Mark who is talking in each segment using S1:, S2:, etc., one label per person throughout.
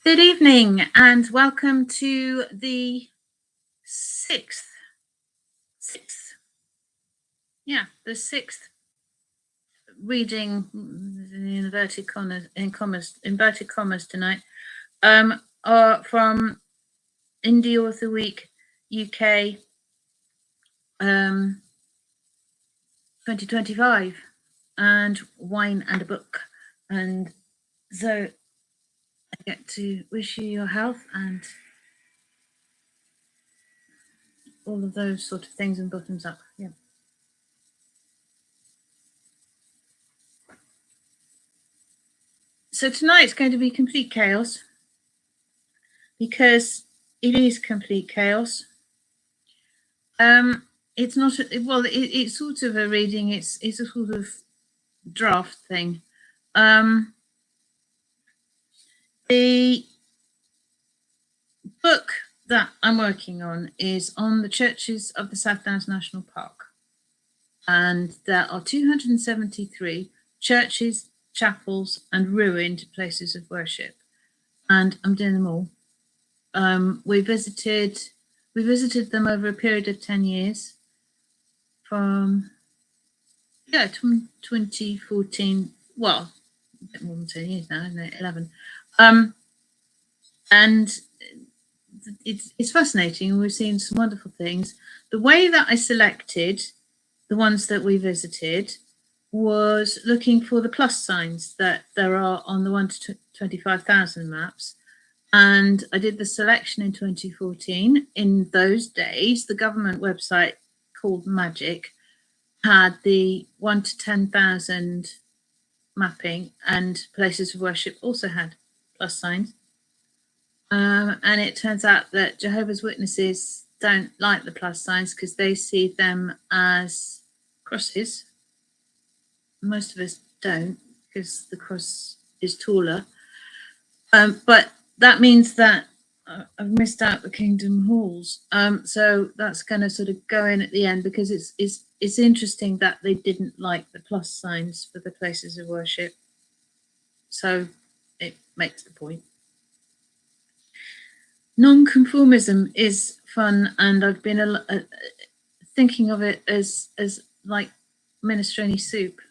S1: Good evening and welcome to the sixth reading in inverted commas tonight from Indie Author Week UK 2025 and Wine and a Book. And so I get to wish you your health and all of those sort of things and bottoms up. Yeah. So tonight's going to be complete chaos because it is complete chaos. It's not it's sort of a reading. It's a sort of draft thing. The book that I'm working on is on the churches of the South Downs National Park, and there are 273 churches, chapels, and ruined places of worship, and I'm doing them all. We visited them over a period of 10 years, from 2014. Well, a bit more than 10 years now, isn't it? 11. And it's fascinating. We've seen some wonderful things. The way that I selected the ones that we visited was looking for the plus signs that there are on the 1 to 25,000 maps. And I did the selection in 2014. In those days, the government website called Magic had the 1 to 10,000 mapping, and places of worship also had plus signs. And it turns out that Jehovah's Witnesses don't like the plus signs because they see them as crosses. Most of us don't, because the cross is taller. But that means that I've missed out the Kingdom Halls. So that's going to sort of go in at the end, because it's interesting that they didn't like the plus signs for the places of worship. So it makes the point. Non-conformism is fun, and I've been thinking of it as like minestrone soup.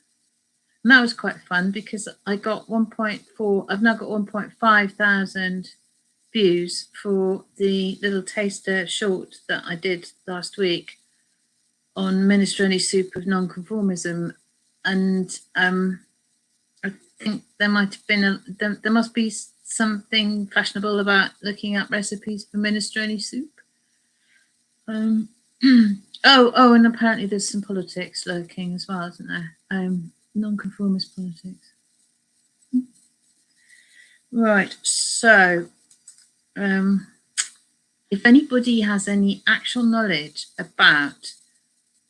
S1: And that was quite fun because I got 1.4, I've now got 1.5 thousand views for the little taster short that I did last week on minestrone soup of non-conformism. And I think there might have been there must be something fashionable about looking up recipes for minestrone soup. And apparently there's some politics lurking as well, isn't there? Non-conformist politics. Right, so if anybody has any actual knowledge about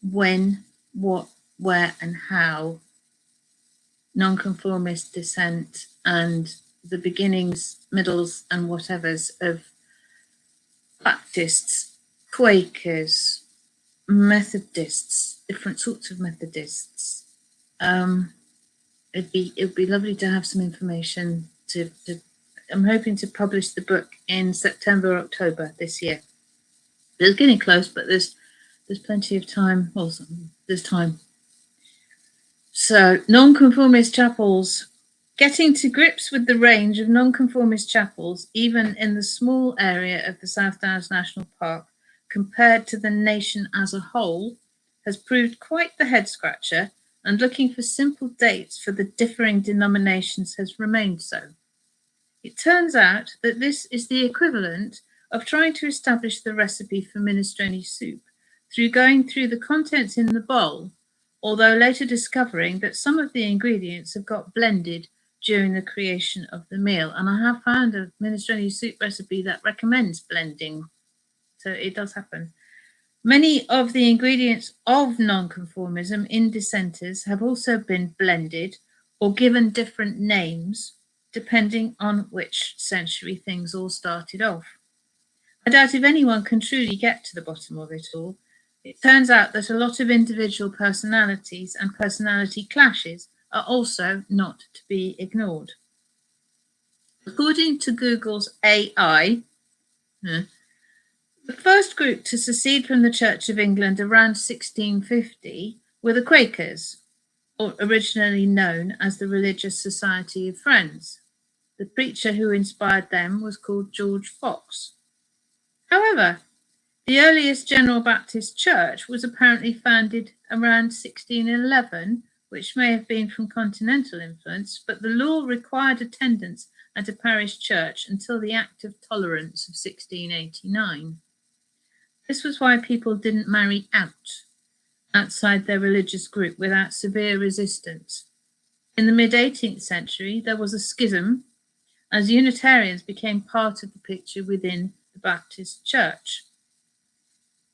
S1: when, what, where and how non-conformist dissent and the beginnings, middles and whatevers of Baptists, Quakers, Methodists, different sorts of Methodists, it'd be lovely to have some information to I'm hoping to publish the book in September or October this year. It's getting close, but there's plenty of time. Well, there's time. So, non-conformist chapels. Getting to grips with the range of non-conformist chapels, even in the small area of the South Downs National Park, compared to the nation as a whole, has proved quite the head-scratcher, and looking for simple dates for the differing denominations has remained so. It turns out that this is the equivalent of trying to establish the recipe for minestrone soup through going through the contents in the bowl, although later discovering that some of the ingredients have got blended during the creation of the meal. And I have found a minestrone soup recipe that recommends blending, so it does happen. Many of the ingredients of non-conformism in dissenters have also been blended or given different names, depending on which century things all started off. I doubt if anyone can truly get to the bottom of it all. It turns out that a lot of individual personalities and personality clashes are also not to be ignored. According to Google's AI, the first group to secede from the Church of England around 1650 were the Quakers, or originally known as the Religious Society of Friends. The preacher who inspired them was called George Fox. However, the earliest General Baptist Church was apparently founded around 1611, which may have been from continental influence, but the law required attendance at a parish church until the Act of Tolerance of 1689. This was why people didn't marry outside their religious group without severe resistance. In the mid-18th century, there was a schism as Unitarians became part of the picture within the Baptist Church.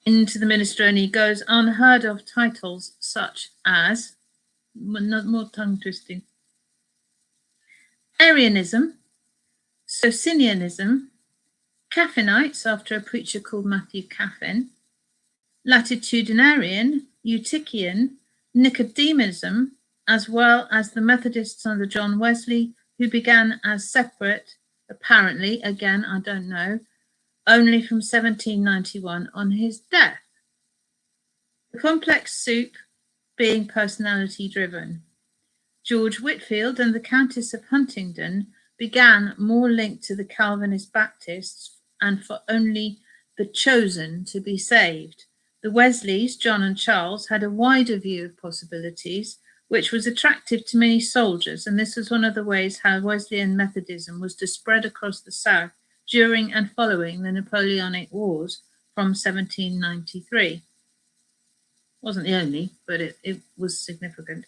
S1: Into the minestrone goes unheard of titles such as, more tongue twisting, Arianism, Socinianism, Caffinites after a preacher called Matthew Caffin, Latitudinarian, Eutychian, Nicodemism, as well as the Methodists under John Wesley, who began as separate, apparently, again, I don't know, only from 1791 on his death. The complex soup being personality driven. George Whitefield and the Countess of Huntingdon began more linked to the Calvinist Baptists and for only the chosen to be saved. The Wesleys, John and Charles, had a wider view of possibilities, which was attractive to many soldiers, and this was one of the ways how Wesleyan Methodism was to spread across the South during and following the Napoleonic Wars from 1793. Wasn't the only, but it was significant.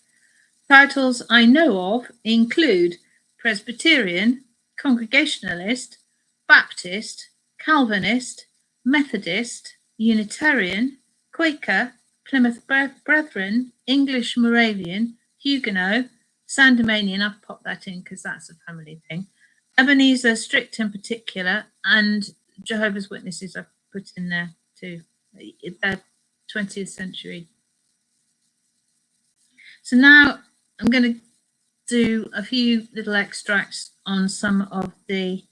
S1: Titles I know of include Presbyterian, Congregationalist, Baptist, Calvinist, Methodist, Unitarian, Quaker, Plymouth Brethren, English Moravian, Huguenot, Sandemanian, I've popped that in because that's a family thing, Ebenezer Strict in particular, and Jehovah's Witnesses I've put in there too. They're 20th century. So now I'm going to do a few little extracts on some of the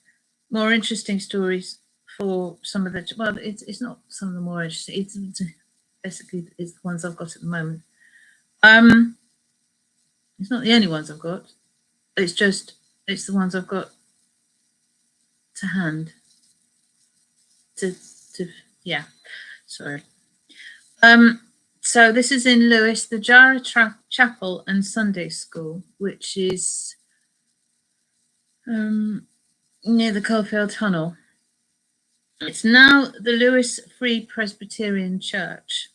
S1: more interesting stories for some of the, well, it's not some of the more interesting, it's basically it's the ones I've got at the moment. It's not the only ones I've got, it's the ones I've got to hand. Yeah, sorry. So this is in Lewes, the Jara Chapel and Sunday School, which is near the Coalfield Tunnel. It's now the Lewes Free Presbyterian Church.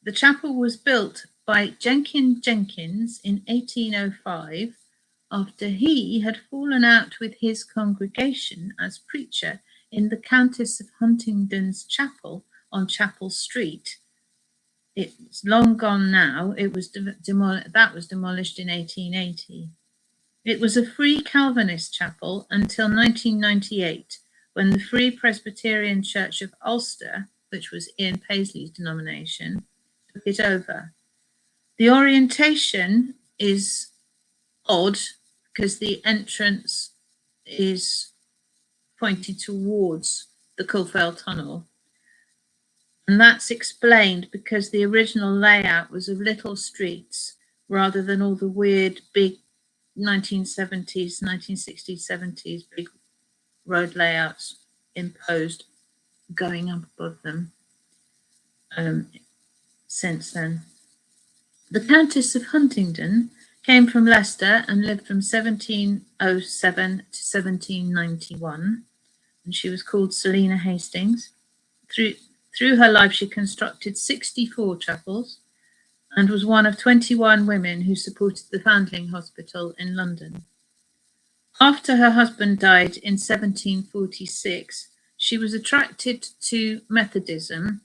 S1: The chapel was built by Jenkins in 1805 after he had fallen out with his congregation as preacher in the Countess of Huntingdon's chapel on Chapel Street. It's long gone now. It was that was demolished in 1880. It was a Free Calvinist chapel until 1998, when the Free Presbyterian Church of Ulster, which was Ian Paisley's denomination, took it over. The orientation is odd because the entrance is pointed towards the Coalfield Tunnel. And that's explained because the original layout was of little streets rather than all the weird big 1970s, 1960s, 70s big road layouts imposed going up above them since then. The Countess of Huntingdon came from Leicester and lived from 1707 to 1791, and she was called Selina Hastings. Through her life, she constructed 64 chapels and was one of 21 women who supported the Foundling Hospital in London. After her husband died in 1746, she was attracted to Methodism.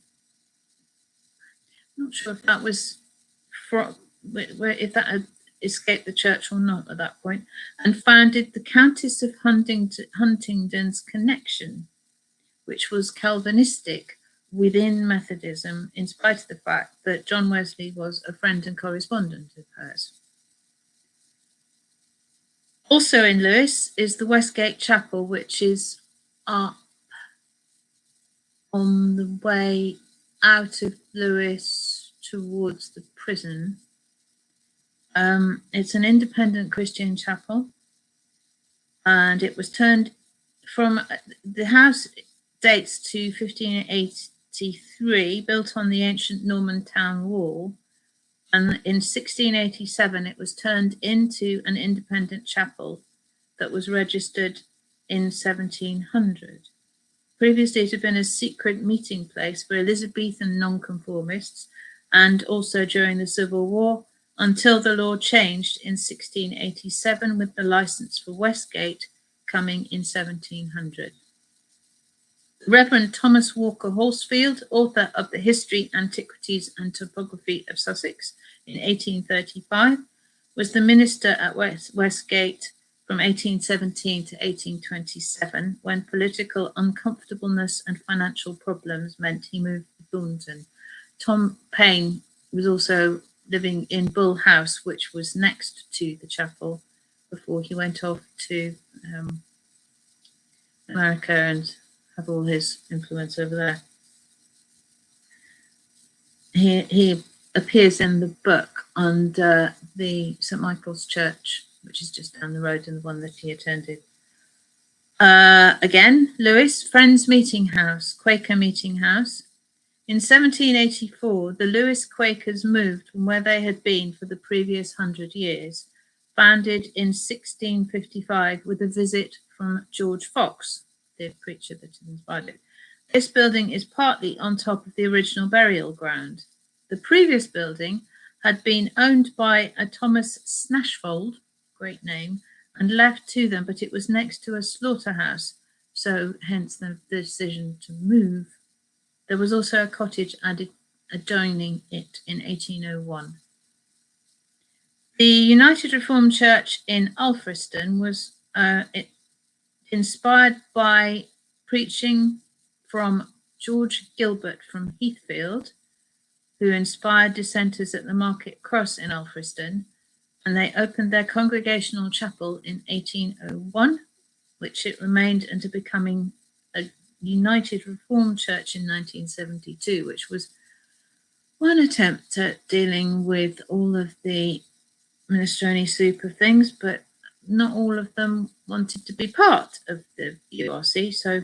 S1: I'm not sure if that was if that had escaped the church or not at that point, and founded the Countess of Huntingdon's Connection, which was Calvinistic within Methodism, in spite of the fact that John Wesley was a friend and correspondent of hers. Also in Lewes is the Westgate Chapel, which is up on the way out of Lewes towards the prison. It's an independent Christian chapel, and it was turned from the house dates to 1583, built on the ancient Norman town wall. And in 1687, it was turned into an independent chapel that was registered in 1700. Previously, it had been a secret meeting place for Elizabethan non-conformists, and also during the Civil War, until the law changed in 1687 with the license for Westgate coming in 1700. Reverend Thomas Walker Horsfield, author of the History, Antiquities and Topography of Sussex in 1835, was the minister at Westgate from 1817 to 1827, when political uncomfortableness and financial problems meant he moved to Thornton. Tom Paine was also living in Bull House, which was next to the chapel, before he went off to America and have all his influence over there. He appears in the book under the St. Michael's Church, which is just down the road, and the one that he attended. Again, Lewes, Friends Meeting House, Quaker Meeting House. In 1784, the Lewes Quakers moved from where they had been for the previous 100 years, founded in 1655 with a visit from George Fox, the preacher that inspired it. This building is partly on top of the original burial ground. The previous building had been owned by a Thomas Snashfold, great name, and left to them, but it was next to a slaughterhouse, so hence the decision to move. There was also a cottage added adjoining it in 1801. The United Reformed Church in Alfriston was inspired by preaching from George Gilbert from Heathfield, who inspired dissenters at the Market Cross in Alfriston, and they opened their congregational chapel in 1801, which it remained until becoming a United Reformed Church in 1972, which was one attempt at dealing with all of the minestrone soup of things, but not all of them wanted to be part of the URC, so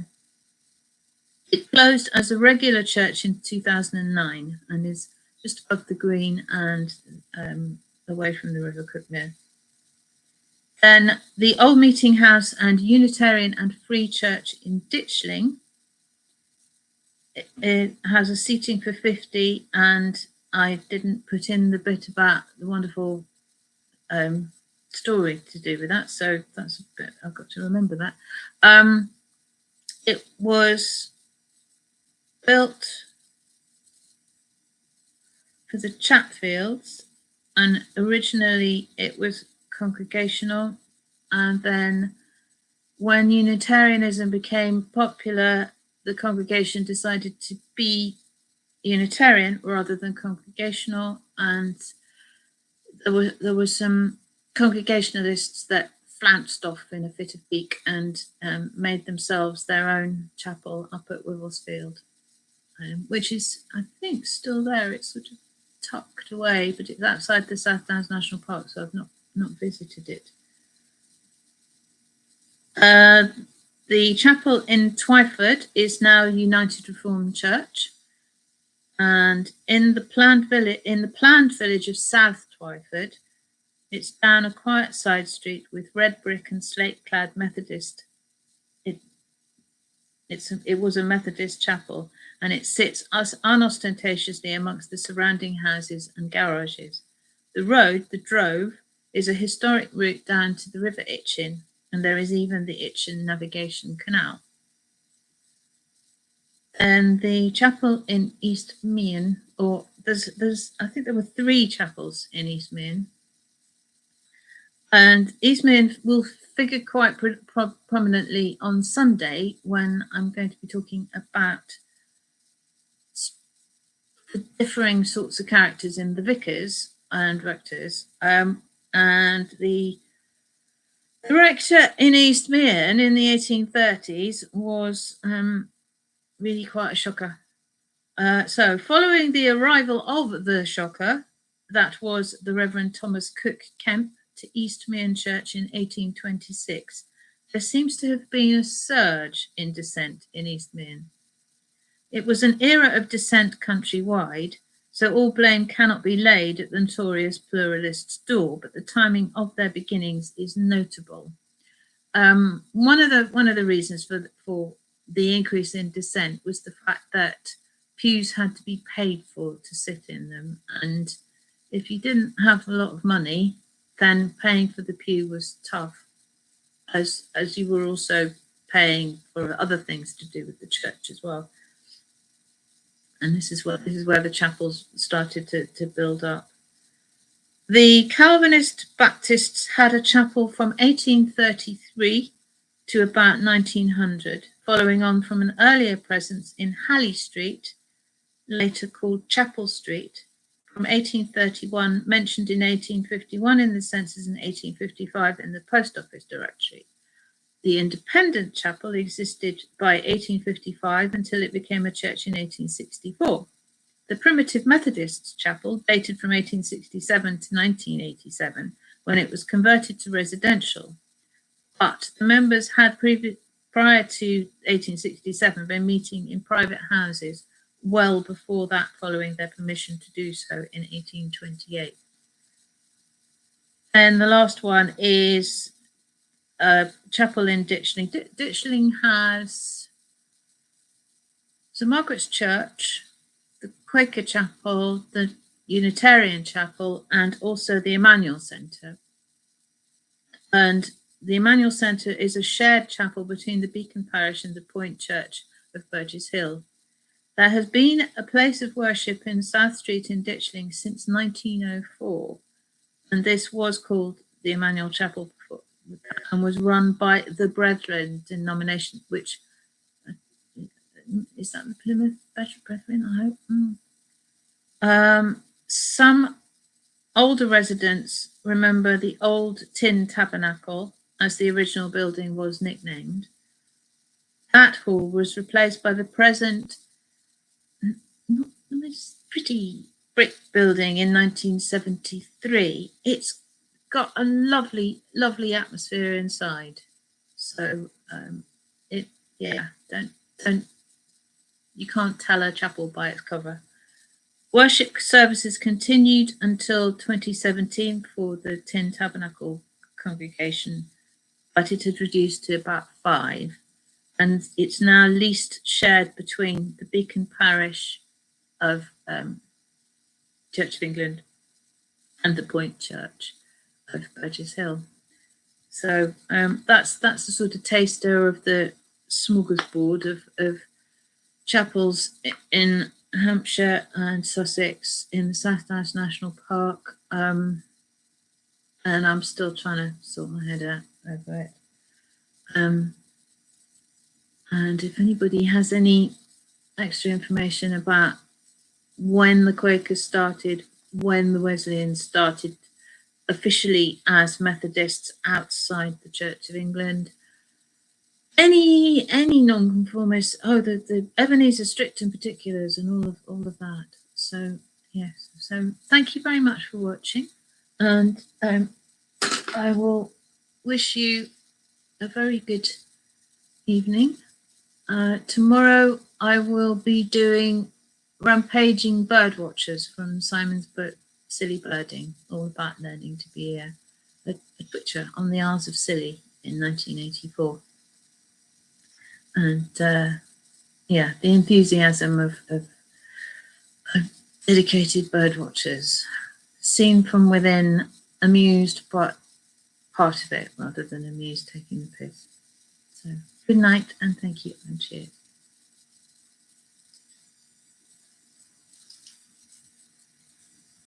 S1: it closed as a regular church in 2009 and is just above the green and away from the River Cuckmere. Then the Old Meeting House and Unitarian and Free Church in Ditchling. It has a seating for 50, and I didn't put in the bit about the wonderful story to do with that, so that's a bit I've got to remember that. It was built for the Chatfields, and originally it was congregational, and then when Unitarianism became popular, the congregation decided to be Unitarian rather than congregational, and there was some Congregationalists that flounced off in a fit of pique and made themselves their own chapel up at Wivelsfield, which is, I think, still there. It's sort of tucked away, but it's outside the South Downs National Park, so I've not visited it. The chapel in Twyford is now United Reformed Church, and in the planned village of South Twyford, it's down a quiet side street with red brick and slate-clad Methodist. It was a Methodist chapel, and it sits unostentatiously amongst the surrounding houses and garages. The road, the Drove, is a historic route down to the River Itchen, and there is even the Itchen Navigation Canal. And the chapel in East Meon, or there's I think there were 3 chapels in East Meon. And East Meon will figure quite prominently on Sunday, when I'm going to be talking about the differing sorts of characters in the vicars and rectors, and the The rector in Eastmerean in the 1830s was really quite a shocker. So following the arrival of the shocker, that was the Reverend Thomas Cook Kemp to Eastmerean Church in 1826, there seems to have been a surge in dissent in Eastmerean. It was an era of dissent countrywide, so all blame cannot be laid at the notorious pluralists' door, but the timing of their beginnings is notable. One of the reasons for the increase in dissent was the fact that pews had to be paid for to sit in them, and if you didn't have a lot of money, then paying for the pew was tough, as you were also paying for other things to do with the church as well. And this is where the chapels started to build up. The Calvinist Baptists had a chapel from 1833 to about 1900, following on from an earlier presence in Halley Street, later called Chapel Street, from 1831, mentioned in 1851 in the census and 1855 in the Post Office Directory. The Independent Chapel existed by 1855 until it became a church in 1864. The Primitive Methodists Chapel dated from 1867 to 1987, when it was converted to residential. But the members had prior to 1867 been meeting in private houses well before that, following their permission to do so in 1828. And the last one is a chapel in Ditchling. Ditchling has St Margaret's Church, the Quaker Chapel, the Unitarian Chapel, and also the Emmanuel Centre. And the Emmanuel Centre is a shared chapel between the Beacon Parish and the Point Church of Burgess Hill. There has been a place of worship in South Street in Ditchling since 1904, and this was called the Emmanuel Chapel and was run by the Brethren denomination, which is that the Plymouth Brethren, I hope. Some older residents remember the old tin tabernacle, as the original building was nicknamed. That hall was replaced by the present pretty brick building in 1973. It's got a lovely atmosphere inside. So don't you can't tell a chapel by its cover. Worship services continued until 2017 for the Tin Tabernacle congregation, but it had reduced to about 5, and it's now leased shared between the Beacon Parish of Church of England and the Point Church of Burgess Hill. So that's a sort of taster of the smorgasbord of chapels in Hampshire and Sussex, in the South Downs National Park, and I'm still trying to sort my head out over it. And if anybody has any extra information about when the Quakers started, when the Wesleyans started officially as Methodists outside the Church of England, any non-conformists, the Ebenezer Strict particulars and all of that. So yes, so thank you very much for watching, and I will wish you a very good evening. Tomorrow I will be doing Rampaging Birdwatchers from Simon's book Silly Birding, all about learning to be a twitcher on the Isles of Scilly in 1984. And the enthusiasm of dedicated birdwatchers, seen from within, amused, but part of it rather than amused taking the piss. So good night and thank you and cheers.